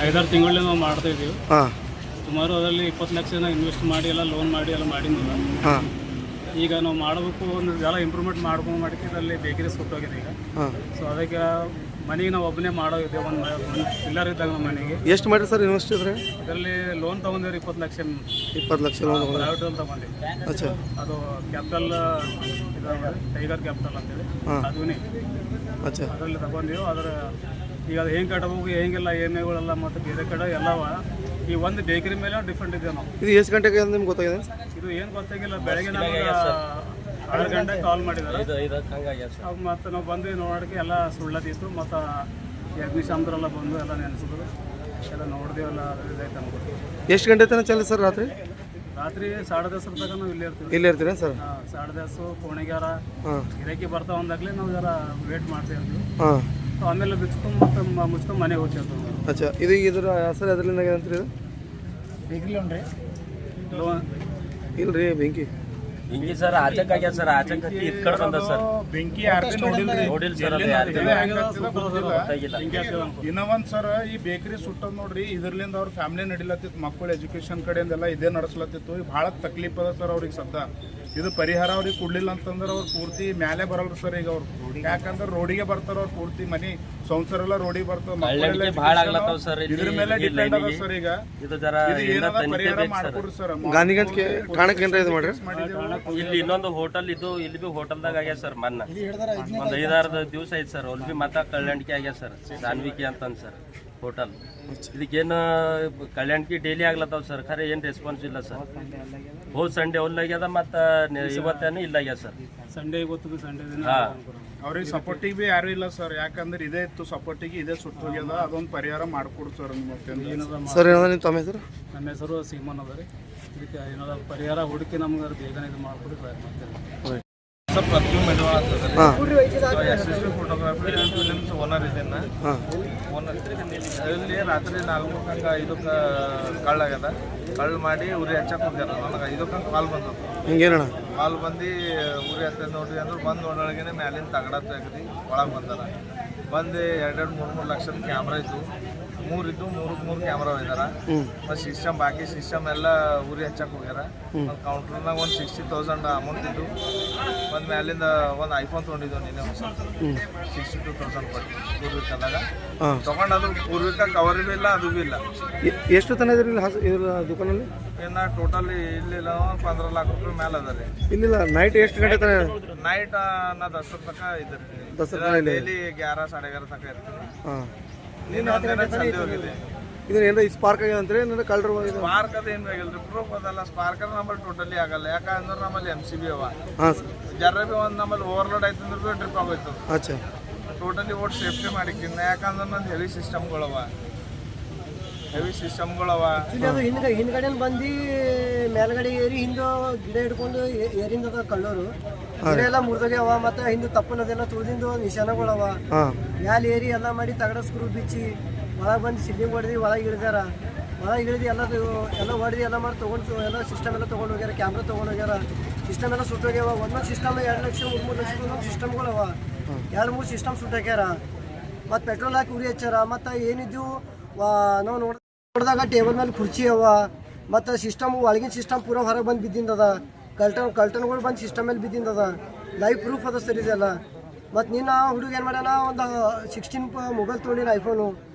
ಐದಾರು ತಿಂಗಳಲ್ಲಿ ನಾವು ಮಾಡ್ತಾ ಇದ್ದೀವಿ. ಸುಮಾರು ಅದರಲ್ಲಿ 20 ಲಕ್ಷ ಇನ್ವೆಸ್ಟ್ ಮಾಡಿ ಎಲ್ಲ ಲೋನ್ ಮಾಡಿ ಎಲ್ಲ ಮಾಡಿದ್ದಿಲ್ಲ. ಈಗ ನಾವು ಮಾಡಬೇಕು ಒಂದು ಎಲ್ಲ ಇಂಪ್ರೂವ್ಮೆಂಟ್ ಮಾಡ್ಕೊಂಡು ಇದರಲ್ಲಿ ಬೇಕರಿ ಸುಟ್ಟೋಗಿದೆ ಈಗ. ಸೊ ಅದಕ್ಕೆ ಮನೆಗೆ ನಾವು ಒಬ್ಬನೇ ಮಾಡೋದಿದೆ. ಒಂದು ಪಿಲ್ಲರ್ ಇದ್ದಾಗ ನಮ್ಮ ಮನೆಗೆ. ಎಷ್ಟು ಮಾಡಿ ಸರ್ ಇನ್ವೆಸ್ಟ್ ಇದ್ರೆ? ಇದರಲ್ಲಿ ಲೋನ್ ತೊಗೊಂಡಿವ್ರಿ 20 lakh. 20 lakh loan private loan ತೊಗೊಂಡಿವಿ. ಅದು ಕ್ಯಾಪಿಟಲ್ ಟೈಗರ್ ಕ್ಯಾಪಿಟಲ್ ಅಂತೇಳಿ ಅದೂನೇ ಅದರಲ್ಲಿ ತಗೊಂಡಿವಿ. ಅದರ ಈಗ ಅದು ಹೆಂಗೆ ಕಟ್ಟಬೇಕು ಹೆಂಗೆಲ್ಲ EMIಗಳೆಲ್ಲ ಮತ್ತು ಬೇರೆ ಕಡೆ ಎಲ್ಲವ ಈ ಒಂದು ಬೇಕರಿ ಮೇಲೆ ಡಿಫ್ರೆಂಟ್ ಇದೆ. ನಾವು ಇದು ಎಷ್ಟು ಗಂಟೆಗೆ ನಿಮ್ಗೆ ಗೊತ್ತಾಗಿದೆ? ಇದು ಏನು ಗೊತ್ತಾಗಿಲ್ಲ. ಬೆಳಗ್ಗೆ ನಮಗೆ 6 ಗಂಟೆಗೆ ಕಾಲ್ ಮಾಡಿದ್ದಾರೆ. ಮತ್ತು ನಾವು ಬಂದು ನೋಡೋಕ್ಕೆ ಎಲ್ಲ ಸುಳ್ಳದಿತ್ತು. ಮತ್ತು ಅಗ್ನಿಶಾಮದರೆಲ್ಲ ಬಂದು ಎಲ್ಲ ನೆನೆಸಿದ್ರು, ಎಲ್ಲ ನೋಡಿದೆವಲ್ಲ. ಇದಾಯ್ತು ಅನ್ಬೋದು. ಎಷ್ಟು ಗಂಟೆ ತನಕ ಚಲ ಸರ್? ರಾತ್ರಿ 10:30 ತನಕ ನಾವು ಇಲ್ಲೇ ಇರ್ತೀವಿ. ಇಲ್ಲೇ ಇರ್ತೀರಾ ಸರ್? 10:30 ಕೋಣೆಗಾರ ಗಿರಾಕಿ ಬರ್ತಾವ ಅಂದಾಗಲೇ ನಾವು ಜರ ವೇಟ್ ಮಾಡ್ತಾ ಇರ್ತೀವಿ. ಆಮೇಲೆ ಬಿಚ್ಕೊಂಡು ಮತ್ತು ಮುಚ್ಕೊಂಡು ಮನೆಗೆ ಹೋಗ್ತಿರ್ತೀವಿ. ಅಚ್ಚಾ, ಇದು ಇದ್ರ ಸರ್ ಅದರಿಂದ ಏನಂತೀರಿ? ಇದು ಬೇಕರಿ ಲೋನ್ ರೀ. ಲೋನ್ ಇಲ್ರಿ ಬೆಂಕಿ ಹಿಂಗೆ ಸರ್ ಆಚಕ್ ಆಗ್ಯಾದ ಸರ್. ಆಚಕ್ ಇದ್ ಕಡೆ ಬಂದ ಸರ್ ಬೆಂಕಿ ನೋಡಿಲ್ಲ ಸರ್. ಇನ್ನ ಒಂದ್ ಸರ್ ಈ ಬೇಕರಿ ಸುಟ್ಟದ್ ನೋಡ್ರಿ. ಇದ್ರಲಿಂದ ಅವ್ರ ಫ್ಯಾಮಿಲಿ ನಡಿಲತ್ತಿತ್ತು, ಮಕ್ಕಳು ಎಜುಕೇಶನ್ ಕಡೆಯಿಂದೆಲ್ಲ ಇದೇ ನಡೆಸ್ಲತ್ತಿತ್ತು. ಬಹಳ ತಕ್ಲೀಫ್ ಅದ ಸರ್ ಅವ್ರಿಗೆ. ಸದ್ದ ಇದು ಪರಿಹಾರ ಅವ್ರಿಗೆ ಕೊಡ್ಲಿಲ್ಲ ಅಂತಂದ್ರೆ ಅವ್ರು ಪೂರ್ತಿ ಮ್ಯಾಲೆ ಬರಲ್ರಿ ಸರ್. ಈಗ ಅವ್ರು ಯಾಕಂದ್ರೆ ರೋಡಿಗೆ ಬರ್ತಾರ. ಅವ್ರು ಪೂರ್ತಿ ಮನಿ ಸಂಸಾರ ಎಲ್ಲ ರೋಡಿಗೆ ಬರ್ತಾವ. ಇದ್ರ ಮೇಲೆ ಡಿಪೆಂಡ್ ಅದ ಸರ್. ಈಗ ಪರಿಹಾರ ಮಾಡ್ಕೊಡ್ರಿ ಸರ್. ಗಾಂಧಿಗಂಜ್ ಕಾಣಕ್ಕೆ ಏನ್ರ ಇದು ಮಾಡ್ರಿ. ಇಲ್ಲಿ ಇನ್ನೊಂದು ಹೋಟೆಲ್ ಇದು, ಇಲ್ಲಿ ಬಿ ಹೋಟೆಲ್ದಾಗ ಆಗ್ಯಾದ ಸರ್. ಮೊನ್ನೆ ಒಂದು 5-6 ದಿವಸ ಐತೆ ಸರ್. ಅಲ್ಲಿ ಬಿ ಮತ್ತೆ ಕಲ್ಯಾಣಿಕೆ ಆಗ್ಯಾದ ಸರ್. ಸಾನ್ವಿಕಿ ಅಂತಂದು ಸರ್ ಹೋಟೆಲ್. ಇದಕ್ಕೇನು ಕಲ್ಯಾಣಿಕೆ ಡೈಲಿ ಆಗ್ಲತ್ತಾವ ಸರ್. ಖರೆ ಏನು ರೆಸ್ಪಾನ್ಸ್ ಇಲ್ಲ ಸರ್. ಹೋದ್ ಸಂಡೇ ಆಗ್ಯದ ಮತ್ತು ಇವತ್ತೇನು ಇಲ್ಲ ಆಗ್ಯದ ಸರ್. ಸಂಡೇ ಗೊತ್ತು. ಸಂಡೇ ಅವ್ರಿಗೆ ಸಪೋರ್ಟಿಗೆ ಬಿ ಯಾರು ಇಲ್ಲ ಸರ್. ಯಾಕಂದ್ರೆ ಇದೇ ಇತ್ತು ಸಪೋರ್ಟಿಗೆ, ಇದೇ ಸುಟ್ಟು ಹೋಗ್ಯದ. ಅದೊಂದು ಪರಿಹಾರ ಮಾಡ್ಕೊಡು ಸರ್. ಸರ್ ಏನದ ನಿಮ್ಮ ತಮ್ಮ ಹೆಸರು? ನಮ್ಮ ಹೆಸರು ಸೀಮನ್ ಅದ ರೀ. ಇದಕ್ಕೆ ಏನಾದ ಪರಿಹಾರ ಹುಡುಕಿ ನಮ್ಗೆ ಬೇಗನೆ ಇದು ಮಾಡ್ಕೊಡಿ ಪ್ರಯತ್ನ ಮಾಡ್ತೀವಿ. ಸರ್ ಪ್ರತಿಯೊಂದು ಮೆದುಳು ಆಗ್ತದೆ. ಯಶಸ್ವಿ ಫೋಟೋಗ್ರಾಫಿ ಫಿಲಿಮ್ಸ್ ಓನರ್ ಇದನ್ನ ಓನರ್ ಇಲ್ಲಿ ರಾತ್ರಿ 4:05 ಕಳ್ಳಾಗ್ಯದ. ಕಳ್ಳು ಮಾಡಿ ಉರಿ ಹಚ್ಚಕ್ಕೆ ಹೋಗ್ಯಾರ. ನನಗೆ 5 ಕಾಲ್ ಬಂದದ್ದು. ಹಿಂಗೇನಣ್ಣ ಕಾಲ್ ಬಂದು ಉರಿ ಹತ್ತದ ನೋಡ್ರಿ ಅಂದ್ರೆ ಬಂದು ನೋಡೊಳಗೇನೆ ಮ್ಯಾಲಿನ ತಗಡ ತೆಗ್ದು ಒಳಗೆ ಬಂದಾರ. ಬಂದು 2-3 ಲಕ್ಷದ ಕ್ಯಾಮ್ರಾ ಇತ್ತು. 3 ಕ್ಯಾಮ್ರಾ ಒಯ್ದಾರ. ಮತ್ತು ಸಿಸ್ಟಮ್ ಬಾಕಿ ಸಿಸ್ಟಮ್ ಎಲ್ಲ ಉರಿ ಹಚ್ಚಕ್ಕೆ ಹೋಗ್ಯಾರ. ಒಂದು ಕೌಂಟ್ರ್ನಾಗ ಒಂದು 60,000 ಅಮೌಂಟ್ ಇದ್ದು. ಒಂದು ಮ್ಯಾಲಿಂದ ಒಂದು ಐಫೋನ್ ತೊಗೊಂಡಿದ್ದು ನಿನ್ನೆ ಹೊಸ 62,000 ಕೊಟ್ಟು ಪೂರ್ವಿಕದಾಗ ತೊಗೊಂಡು. ಅದು ಪೂರ್ವಿಕ ಕವರ್ ಬಿ ಇಲ್ಲ, ಅದು ಬಿ ಇಲ್ಲ. ಎಷ್ಟು ತನ ಇದ್ರಿ ಇದ್ರ ದುಕಾನಲ್ಲಿ? ಇನ್ನು ಟೋಟಲ್ ಇಲ್ಲಿಲ್ಲ 15 ಲಕ್ಷ ರೂಪಾಯಿ ಮೇಲೆ ಅದ ರೀ. ಇಲ್ಲಿಲ್ಲ ನೈಟ್ ಎಷ್ಟು ಗಂಟೆ ತನ? ನೈಟ್ ನಾ 10 ತನಕ ಇದ್ರಿ. ಡೈಲಿ 11-11:30 ತನಕ ಇರ್ತೀನಿ. ಇದನ್ನ ಏನಾರ ಸ್ಪಾರ್ಕ್ ಆಗ್ಯದ ಅಂತಾರೆ ಏನಾರ ಕಳ್ರು? ಸ್ಪಾರ್ಕ್ ಅದು ಏನು ಆಗಿಲ್ಲ ರೀ. ಪ್ರೂಫ್ ಅದಲ್ಲ. ಸ್ಪಾರ್ಕ್ ಅದು ನಮ್ಮಲ್ಲಿ ಟೋಟಲಿ ಆಗಲ್ಲ. ಯಾಕಂದ್ರೆ ನಮ್ಮಲ್ಲಿ MCB ಅವ. ಜರ ಬಿ ಒಂದು ನಮ್ಮಲ್ಲಿ ಓವರ್ಲೋಡ್ ಆಯ್ತು ಅಂದ್ರೆ ಬಿ ಟ್ರಿಪ್ ಆಗೋಯ್ತು. ಅಚ್ಚಾ, ಟೋಟಲಿ ಓಟ್ ಸೇಫ್ಟಿ ಮಾಡಿಕ್ಕಿನ್ನ. ಯಾಕಂದ್ರೆ ನಂದು ಹೆವಿ ಸಿಸ್ಟಮ್ಗಳವ. ಹಿಂದ್ಗಡೆ ಬಂದು ಮೇಲ್ಗಡೆ ಏರಿ ಹಿಂದೆ ಗಿಡ ಹಿಡ್ಕೊಂಡು ಏರಿಂದ ಕಳ್ಳೋರು ಗಿಡ ಎಲ್ಲ ಮುರಿದೋಗ್ಯಾವ. ಮತ್ತೆ ಹಿಂದೆ ತಪ್ಪನದೆಲ್ಲ ತುಳಿದಿಂದು ನಿಶಾನಗಳವ. ಮ್ಯಾಲ ಏರಿ ಎಲ್ಲ ಮಾಡಿ ತಗಡ ಸ್ಕ್ರೂ ಬಿಚ್ಚಿ ಒಳಗೆ ಬಂದು ಸಿಲ್ಲಿಂಗ್ ಹೊಡೆದು ಒಳಗೆ ಇಳಿದಾರ. ಒಳಗೆ ಇಳಿದು ಎಲ್ಲ ಹೊಡೆದು ಎಲ್ಲ ಮಾಡಿ ತೊಗೊಂಡು ಎಲ್ಲ ಸಿಸ್ಟಮ್ ಎಲ್ಲ ತೊಗೊಂಡು ಹೋಗ್ಯಾರ. ಕ್ಯಾಮ್ರಾ ತೊಗೊಂಡು ಹೋಗ್ಯಾರ. ಸಿಸ್ಟಮ್ ಎಲ್ಲ ಸುಟ್ಟೋಗ್ಯಾವ. ಒಂದೊಂದು ಸಿಸ್ಟಮ್ 2 ಲಕ್ಷ 3 ಲಕ್ಷ ಒಂದೊಂದು ಸಿಸ್ಟಮ್ಗಳವ. 2-3 ಸಿಸ್ಟಮ್ ಸುಟ್ಟಾಕ್ಯಾರ. ಮತ್ತು ಪೆಟ್ರೋಲ್ ಹಾಕಿ ಉರಿ ಹಚ್ಚಾರ. ಮತ್ತು ಏನಿದ್ದು ನಾವು ನೋಡಿದಾಗ ಟೇಬಲ್ ಮೇಲೆ ಕುರ್ಚಿ ಅವ. ಮತ್ತು ಸಿಸ್ಟಮ್ ಒಳಗಿನ ಸಿಸ್ಟಮ್ ಪೂರ ಹೊರಗೆ ಬಂದು ಬಿದ್ದಿಂದದ. ಕಲ್ಟನ್ಗಳು ಬಂದು ಸಿಸ್ಟಮ್ ಮೇಲೆ ಬಿದ್ದಿಂದದ. ಲೈವ್ ಪ್ರೂಫ್ ಅದ ಸರ್ ಇದೆಲ್ಲ. ಮತ್ತು ನಿನ್ನ ಹುಡುಗ ಏನು ಮಾಡ್ಯಾನ, ಒಂದು 16 ಮೊಬೈಲ್ ತೊಗೊಂಡಿನ ಐಫೋನು.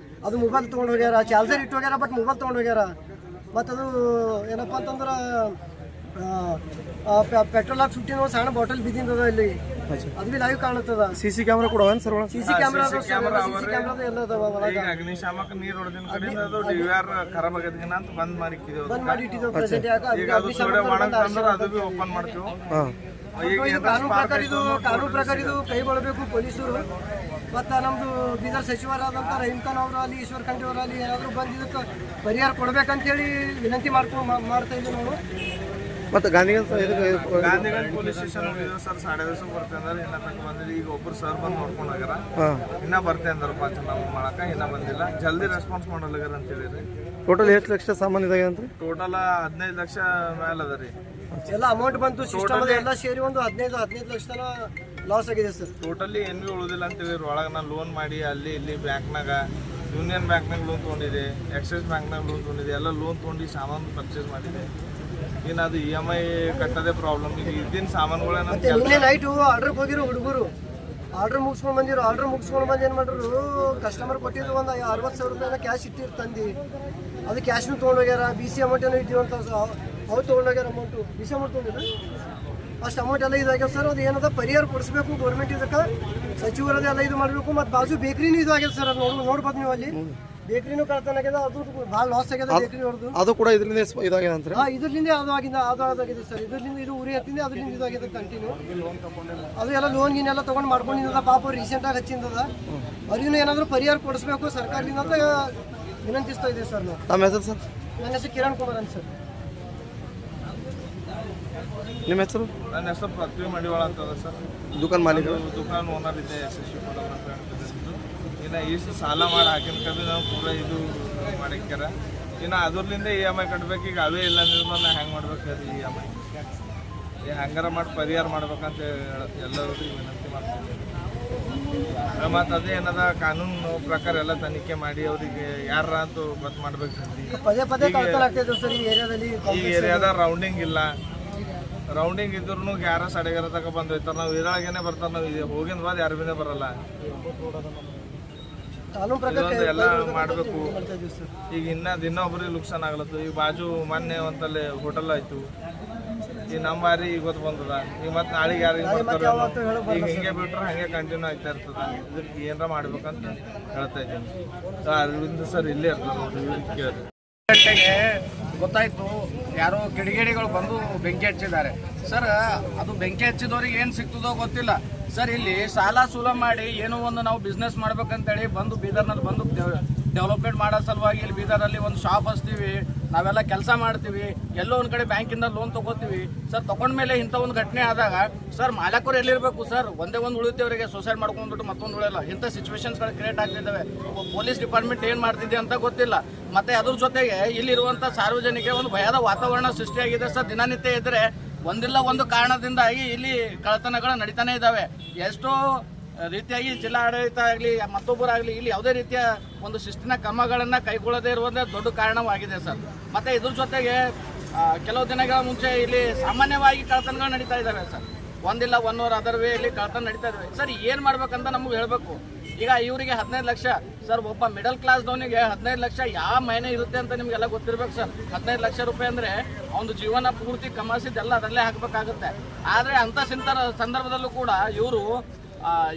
ಅದು ಮೊಬೈಲ್ ತೊಗೊಂಡು ಹೋಗ್ಯಾರ. ಚಾರ್ಜರ್ ಇಟ್ಟು ಹೋಗ್ಯಾರ, ಬಟ್ ಮೊಬೈಲ್ ತೊಗೊಂಡು ಹೋಗ್ಯಾರ. ಮತ್ತು ಅದು ಏನಪ್ಪ ಅಂತಂದ್ರೆ ಪೆಟ್ರೋಲ್ ಹಾಕಿ ಸುಟ್ಟಿನ ಒಂದು ಸಣ್ಣ ಬಾಟಲ್ ಬಿದ್ದಿಂದದ ಇಲ್ಲಿ. ಅದು ಬಿ ಲೈವ್ ಕಾಣುತ್ತದ. CC ಕ್ಯಾಮ್ರಾ ಕೂಡ ಸರ್? CC ಕ್ಯಾಮ್ರಾ ಎಲ್ಲ ಅದಾವ ಒಳಗೆ. ಅಗ್ನಿಶಾಮಕ ನೀರು ಹೊಡೆದಿನ ಕಡೆಯಿಂದ ಅದು DVR ಖರಾಬ್ ಆಗದ್ಕಿನ ಅಂತ ಬಂದ್ ಮಾಡಿ ಇಟ್ಟಿದ್ದೇವೆ ಪ್ರೆಸೆಂಟ್. ಅದು ಬಿ ಓಪನ್ ಮಾಡ್ತೀವಿ. ಕಾನೂನು ಪ್ರಕಾರ ಇದು ಕೈ ಬಳಬೇಕು ಪೊಲೀಸರು. ಮತ್ತು ನಮ್ಮದು ಬೀದರ್ ಸಚಿವರಾದಂಥ ರಹೀಮ್ ಖಾನ್ ಅವರು ಅಲ್ಲಿ ಈಶ್ವರ್ ಖಂಡ್ರೆ ಅವರು ಅಲ್ಲಿ ಏನಾದರೂ ಬಂದು ಇದಕ್ಕೆ ಪರಿಹಾರ ಕೊಡ್ಬೇಕಂತೇಳಿ ವಿನಂತಿ ಮಾಡ್ತಾ ಇದ್ದೀವಿ ನಾವು. ಮತ್ತು ಗಾಂಧಿಗಂಜ್ ಗಾಂಧಿಗಂಜ್ ಪೊಲೀಸ್ ಸ್ಟೇಷನ್ ಹೋಗಿದ್ರು ಸರ್, 2.5 ಬರ್ತೆ ಅಂದ್ರೆ ಇನ್ನ ತನಕ ಬಂದಿಲ್ಲ. ಈಗ ಒಬ್ಬರು ಸರ್ ಬಂದು ನೋಡ್ಕೊಂಡು ಹೋಗ್ಯಾರ, ಇನ್ನ ಬರ್ತೆ ಅಂದ್ರಪ್ಪ ನಾವು ಮಾಡಕ, ಇನ್ನ ಬಂದಿಲ್ಲ. ಜಲ್ದಿ ರೆಸ್ಪಾನ್ಸ್ ಮಾಡಲ್ಲಾಗ್ಯಾರ ಅಂತ ಹೇಳಿರಿ. ಟೋಟಲ್ ಎಷ್ಟು ಲಕ್ಷ ಸಾಮಾನು ಇದಾವೆ ಅಂತ? ಟೋಟಲ್ 15 ಲಕ್ಷ ಮೇಲೆ ಅದ ರೀ. ಎಲ್ಲ ಅಮೌಂಟ್ ಬಂತು ಸಿಸ್ಟಮ್ ಎಲ್ಲ ಸೇರಿ ಒಂದು 15 ಲಕ್ಷ ತನ ಲಾಸ್ ಆಗಿದೆ ಸರ್. ಟೋಟಲಿ ಏನು ಭೀ ಉಳಿದಿಲ್ಲ ಅಂತ ಹೇಳಿರಿ. ಒಳಗೆ ನಾನು ಲೋನ್ ಮಾಡಿ ಅಲ್ಲಿ ಇಲ್ಲಿ ಬ್ಯಾಂಕ್ನಾಗ, ಯೂನಿಯನ್ ಬ್ಯಾಂಕ್ನಾಗ ಲೋನ್ ತೊಗೊಂಡಿದೆ, ಎಕ್ಸಿಸ್ ಬ್ಯಾಂಕ್ನಾಗ ಲೋನ್ ತೊಗೊಂಡಿದೆ, ಎಲ್ಲ ಲೋನ್ ತೊಗೊಂಡು ಸಾಮಾನು ಪರ್ಚೇಸ್ ಮಾಡಿದೆ. ಇನ್ನು ಅದು EMI ಕಟ್ಟೋದೇ ಪ್ರಾಬ್ಲಮ್. ಈಗ ಇದ್ದಿನ ಸಾಮಾನುಗಳೇ ಮತ್ತೆ ನಿನ್ನೆ ನೈಟು ಆರ್ಡ್ರಿಗೆ ಹೋಗಿರೋ ಹುಡುಗರು ಆರ್ಡ್ರ್ ಮುಗಿಸ್ಕೊಂಡು ಬಂದಿರೋ. ಆರ್ಡ್ರ್ ಮುಗಿಸ್ಕೊಂಡು ಬಂದು ಏನು ಮಾಡಿದ್ರು, ಕಸ್ಟಮರ್ ಕೊಟ್ಟಿದ್ದು ಒಂದು 60,000 ರೂಪಾಯಿನ ಕ್ಯಾಶ್ ಇಟ್ಟಿರು ತಂದು, ಅದು ಕ್ಯಾಶ್ನು ತೊಗೊಂಡೋಗ್ಯಾರ. BC ಅಮೌಂಟ್ ಏನೋ ಇದ್ದೀವಿ ಅಂತ ಅವ್ರು ತೊಗೊಂಡೋಗ್ಯಾರ ಅಮೌಂಟು. BC ಅಮೌಂಟ್ ತೊಗೊಂಡಿದ್ರು, ಅಷ್ಟು ಅಮೌಂಟ್ ಎಲ್ಲ ಇದಾಗ್ಯಾವ ಸರ್. ಅದು ಏನದ ಪರಿಹಾರ ಕೊಡಿಸ್ಬೇಕು ಗೌರ್ಮೆಂಟ್, ಇದಕ್ಕೆ ಸಚಿವರದೆಲ್ಲ ಇದು ಮಾಡಬೇಕು. ಮತ್ತು ಬಾಜು ಬೇಕ್ರಿನೂ ಇದು ಆಗ್ಯದ ಸರ್, ಅದು ನೋಡ್ಬೋದು ನೀವು. ಅಲ್ಲಿ ಬೇಕ್ರಿನೂ ಕಳ್ತನ ಆಗ್ಯದ, ಅದು ಭಾಳ ಲಾಸ್ ಆಗ್ಯದ ಬೇಕ್ರಿ ಅವ್ರದ್ದು. ಅದು ಕೂಡ ಇದರಿಂದ ಇದಾಗಿದೆ ಅಂತ? ಹಾಂ, ಇದರಿಂದ ಅದಾಗಿದೆ ಸರ್. ಇದರಿಂದ ಇದು ಉರಿ ಹತ್ತಿಂದ ಅದರಿಂದ ಇದಾಗಿದೆ ಕಂಟಿನ್ಯೂ. ಅದು ಎಲ್ಲ ಲೋನ್ ಗೀನೆಲ್ಲ ತೊಗೊಂಡು ಮಾಡ್ಕೊಂಡಿದ್ದದ. ಪಾಪ ರೀಸೆಂಟಾಗಿ ಹಚ್ಚಿಂದದ. ಅವ್ರಿಗೂ ಏನಾದರೂ ಪರಿಹಾರ ಕೊಡಿಸ್ಬೇಕು ಸರ್ಕಾರದಿಂದ ಅಂತ ವಿನಂತಿಸ್ತಾ ಇದ್ದೀವಿ ಸರ್ ನಾವು. ನಮ್ಮ ಹೆಸರು ಸರ್? ನನ್ನ ಹೆಸರು ಕಿರಣ್ ಕುಮಾರ್ ಅಂತ ಸರ್. ನಿಮ್ಮ ಹೆಸರು? ನನ್ನ ಹೆಸರು ಪೃಥ್ವಿ ಮಡಿವಾಳ ಅಂತದ ಸರ್. ದುಕಾನ್ ಮಾಲೀಕ? ದುಕಾನ್ ಓನರ್ ಇದೆ, ಯಶಸ್ವಿ ಫೋಟೋಗ್ರಾಫಿ ಅಂತ. ಇನ್ನು ಇಷ್ಟು ಸಾಲ ಮಾಡಿ ಹಾಕಿನ ಕಬಿ ನಾವು ಪೂರ ಇದು ಮಾಡಿಕ್ಯಾರ. ಇನ್ನು ಅದ್ರಲಿಂದ EMI ಕಟ್ಬೇಕು. ಈಗ ಅವೇ ಇಲ್ಲ ಅಂದ್ರೆ ನಾನು ಹೆಂಗೆ ಮಾಡ್ಬೇಕು ಅದು EMI ಹಂಗಾರ ಮಾಡಿ ಪರಿಹಾರ ಮಾಡ್ಬೇಕಂತ ಎಲ್ಲರಿಗೂ ವಿನಂತಿ ಮಾಡ್ತೀನಿ. ಮತ್ತು ಅದೇ ಏನದ ಕಾನೂನು ಪ್ರಕಾರ ಎಲ್ಲ ತನಿಖೆ ಮಾಡಿ ಅವರಿಗೆ ಯಾರ ಅಂತೂ ಗೊತ್ತು ಮಾಡ್ಬೇಕು. ಪದೇ ಪದೇ ಕಳ್ತನ ಆಗ್ತಿದ್ರು ಸರ್ ಈ ಏರಿಯಾದಲ್ಲಿ. ಈ ಏರಿಯಾದ ರೌಂಡಿಂಗ್ ಇಲ್ಲ. ರೌಂಡಿಂಗ್ ಇದ್ರೂ ಯಾರ ಸಡೆಗಾರ ತಕ ಬಂದು ಹೋಯ್ತಾರೆ. ನಾವು ಇದ್ರೊಳಗೇನೆ ಬರ್ತಾರೆ. ನಾವು ಹೋಗಿನ ಬಾದ್ ಯಾರು ಭೀನೇ ಬರಲ್ಲ. ಕಾನೂನು ಪ್ರಕಾರ ಎಲ್ಲ ಮಾಡಬೇಕು. ಈಗ ಇನ್ನೊಬ್ರಿಗೆ ನುಕ್ಸಾನ್ ಆಗ್ಲತ್ತು. ಈಗ ಬಾಜು ಮೊನ್ನೆ ಒಂತಲ್ಲಿ ಹೋಟೆಲ್ ಆಯ್ತು. ಈಗ ನಮ್ಮ ಬಾರಿ ಈಗ ಗೊತ್ತು ಬಂದದ. ಈಗ ಮತ್ತೆ ನಾಳೆಗೆ ಯಾರಿಗೆ ಬರ್ತಾರೆ. ಈಗ ಹಿಂಗೆ ಬಿಟ್ರೆ ಹಂಗೆ ಕಂಟಿನ್ಯೂ ಆಗ್ತಾ ಇರ್ತದ. ಇದಕ್ಕೆ ಏನಾರ ಮಾಡ್ಬೇಕಂತ ಹೇಳ್ತಾ ಇದ್ದೀನಿ. ಅರವಿಂದ್ ಸರ್ ಇಲ್ಲೇ ಇರ್ತಾರೆ ನೋಡ್ರಿ. ಗಂಟೆಗೆ ಗೊತ್ತಾಯ್ತು ಯಾರೋ ಕಿಡಿಗೇಡಿಗಳು ಬಂದು ಬೆಂಕಿ ಹಚ್ಚಿದ್ದಾರೆ ಸರ್. ಅದು ಬೆಂಕಿ ಹಚ್ಚಿದವ್ರಿಗೆ ಏನು ಸಿಗ್ತದೋ ಗೊತ್ತಿಲ್ಲ ಸರ್. ಇಲ್ಲಿ ಸಾಲ ಸೂಲ ಮಾಡಿ ಏನೋ ಒಂದು ನಾವು ಬಿಸ್ನೆಸ್ ಮಾಡ್ಬೇಕಂತೇಳಿ ಬಂದು ಬೀದರ್ನಲ್ಲಿ ಬಂದು ಡೆವಲಪ್ಮೆಂಟ್ ಮಾಡೋ ಸಲುವಾಗಿ ಇಲ್ಲಿ ಬೀದರಲ್ಲಿ ಒಂದು ಶಾಪ್ ಹಚ್ತೀವಿ, ನಾವೆಲ್ಲ ಕೆಲಸ ಮಾಡ್ತೀವಿ, ಎಲ್ಲೋ ಒಂದು ಕಡೆ ಬ್ಯಾಂಕಿಂದ ಲೋನ್ ತೊಗೋತೀವಿ ಸರ್. ತೊಗೊಂಡ್ಮೇಲೆ ಇಂಥ ಒಂದು ಘಟನೆ ಆದಾಗ ಸರ್ ಮಾಲಕರು ಎಲ್ಲಿರಬೇಕು ಸರ್? ಒಂದೇ ಒಂದು ಉಳಿತೇವರಿಗೆ ಸೂಸೈಡ್ ಮಾಡ್ಕೊಂಡ್ಬಿಟ್ಟು ಮತ್ತೊಂದು ಉಳಿಯಲ್ಲ. ಇಂಥ ಸಿಚುವೇಶನ್ಸ್ಗಳು ಕ್ರಿಯೇಟ್ ಆಗ್ತಿದ್ದಾವೆ. ಪೊಲೀಸ್ ಡಿಪಾರ್ಟ್ಮೆಂಟ್ ಏನು ಮಾಡ್ತಿದೆ ಅಂತ ಗೊತ್ತಿಲ್ಲ. ಮತ್ತು ಅದ್ರ ಜೊತೆಗೆ ಇಲ್ಲಿರುವಂಥ ಸಾರ್ವಜನಿಕ ಒಂದು ಭಯದ ವಾತಾವರಣ ಸೃಷ್ಟಿಯಾಗಿದೆ ಸರ್. ದಿನನಿತ್ಯ ಇದ್ದರೆ ಒಂದಿಲ್ಲ ಒಂದು ಕಾರಣದಿಂದಾಗಿ ಇಲ್ಲಿ ಕಳ್ಳತನಗಳು ನಡೀತಾನೆ ಇದ್ದಾವೆ. ಎಷ್ಟೋ ರೀತಿಯಾಗಿ ಜಿಲ್ಲಾಡಳಿತ ಆಗಲಿ ಮತ್ತೊಬ್ಬರಾಗಲಿ ಇಲ್ಲಿ ಯಾವುದೇ ರೀತಿಯ ಒಂದು ಶಿಸ್ತಿನ ಕ್ರಮಗಳನ್ನು ಕೈಗೊಳ್ಳದೇ ಇರುವುದೇ ದೊಡ್ಡ ಕಾರಣವಾಗಿದೆ ಸರ್. ಮತ್ತು ಇದ್ರ ಜೊತೆಗೆ ಕೆಲವು ದಿನಗಳ ಮುಂಚೆ ಇಲ್ಲಿ ಸಾಮಾನ್ಯವಾಗಿ ಕಳ್ಳತನಗಳು ನಡೀತಾ ಇದ್ದಾವೆ ಸರ್. ಒಂದಿಲ್ಲ ಒನ್ನೋರ್ ಅದರ್ ವೇ ಇಲ್ಲಿ ಕಳ್ಳತನ ನಡೀತಾ ಇದ್ದಾವೆ ಸರ್. ಏನು ಮಾಡ್ಬೇಕಂತ ನಮಗೆ ಹೇಳಬೇಕು. ಈಗ ಇವರಿಗೆ 15 ಲಕ್ಷ ಸರ್. ಒಬ್ಬ ಮಿಡಲ್ ಕ್ಲಾಸ್ದವನಿಗೆ 15 ಲಕ್ಷ ಯಾವ ಮೈನೆ ಇರುತ್ತೆ ಅಂತ ನಿಮಗೆಲ್ಲ ಗೊತ್ತಿರ್ಬೇಕು ಸರ್. 15 ಲಕ್ಷ ರೂಪಾಯಿ ಅಂದರೆ ಅವನು ಜೀವನ ಪೂರ್ತಿ ಕಮಾಸಿದ್ದೆಲ್ಲ ಅದರಲ್ಲೇ ಹಾಕಬೇಕಾಗುತ್ತೆ. ಆದರೆ ಅಂಥ ಸಂದರ್ಭದಲ್ಲೂ ಕೂಡ ಇವರು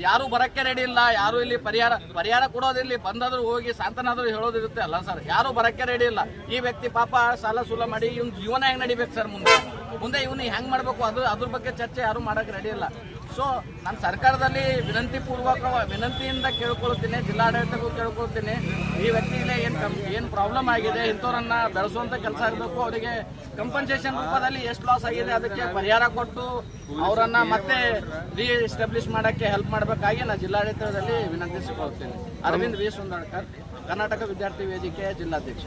ಯಾರು ಬರೋಕ್ಕೆ ರೆಡಿ ಇಲ್ಲ. ಯಾರು ಇಲ್ಲಿ ಪರಿಹಾರ ಕೊಡೋದಿಲ್ಲ. ಬಂದಾದರೂ ಹೋಗಿ ಸಾಂತನಾದರೂ ಹೇಳೋದಿರುತ್ತೆ ಅಲ್ಲ ಸರ್. ಯಾರು ಬರೋಕ್ಕೆ ರೆಡಿ ಇಲ್ಲ. ಈ ವ್ಯಕ್ತಿ ಪಾಪ ಸಾಲ ಸೂಲ ಮಾಡಿ ಇವ್ನ ಜೀವನ ಹೆಂಗೆ ನಡಿಬೇಕು ಸರ್? ಮುಂದೆ ಇವನು ಹೆಂಗೆ ಮಾಡಬೇಕು ಅದ್ರ ಬಗ್ಗೆ ಚರ್ಚೆ ಯಾರು ಮಾಡೋಕ್ಕೆ ರೆಡಿ ಇಲ್ಲ. ಸೊ ನಾನು ಸರ್ಕಾರದಲ್ಲಿ ವಿನಂತಿಯಿಂದ ಕೇಳ್ಕೊಳ್ತೀನಿ, ಜಿಲ್ಲಾಡಳಿತಕ್ಕೂ ಕೇಳ್ಕೊಳ್ತೀನಿ, ಈ ವ್ಯಕ್ತಿಗೆ ಏನು ಪ್ರಾಬ್ಲಮ್ ಆಗಿದೆ ಇಂಥವ್ರನ್ನ ಬೆಳೆಸುವಂಥ ಕೆಲಸ ಆಗಬೇಕು. ಅವರಿಗೆ ಕಂಪನ್ಸೇಷನ್ ರೂಪದಲ್ಲಿ ಎಷ್ಟು ಲಾಸ್ ಆಗಿದೆ ಅದಕ್ಕೆ ಪರಿಹಾರ ಕೊಟ್ಟು ಅವರನ್ನು ಮತ್ತೆ ರೀಎಸ್ಟಾಬ್ಲಿಷ್ ಮಾಡೋಕ್ಕೆ ಹೆಲ್ಪ್ ಮಾಡಬೇಕಾಗಿ ನಾನು ಜಿಲ್ಲಾಡಳಿತದಲ್ಲಿ ವಿನಂತಿಸಿಕೊಳ್ತೀನಿ. ಅರವಿಂದ್ ವಿ ಸುಂದರ್ಕರ್, ಕರ್ನಾಟಕ ವಿದ್ಯಾರ್ಥಿ ವೇದಿಕೆಯ ಜಿಲ್ಲಾಧ್ಯಕ್ಷ.